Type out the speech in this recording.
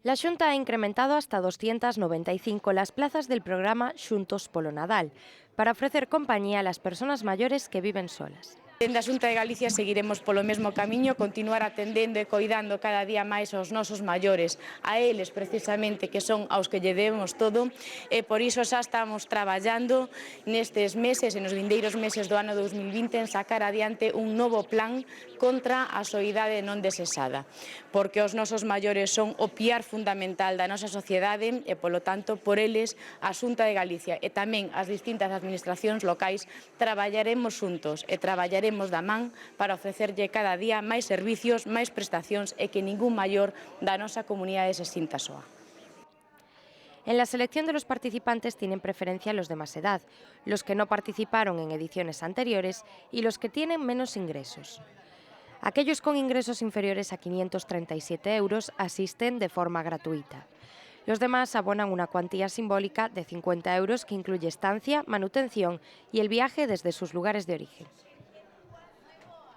La Xunta ha incrementado hasta 295 las plazas del programa Xuntos polo Nadal, para ofrecer compañía a las personas mayores que viven solas. Dende a Xunta de Galicia seguiremos polo mesmo camiño, continuar atendendo e coidando cada día máis aos nosos maiores, a eles precisamente que son aos que lle debemos todo, e por iso xa estamos traballando nestes meses e nos vindeiros meses do ano 2020 en sacar adiante un novo plan contra a soidade non desexada, porque os nosos maiores son o piar fundamental da nosa sociedade e, polo tanto, por eles a Xunta de Galicia e tamén as distintas administracións locais traballaremos xuntos e traballaremos da man para ofrecerlle cada día máis servicios, máis prestacións e que ningún maior da nosa comunidade se sinta soa. En la selección de los participantes tienen preferencia los de más edad, los que no participaron en ediciones anteriores y los que tienen menos ingresos. Aquellos con ingresos inferiores a 537 euros asisten de forma gratuita. Los demás abonan una cuantía simbólica de 50 euros que incluye estancia, manutención y el viaje desde sus lugares de origen.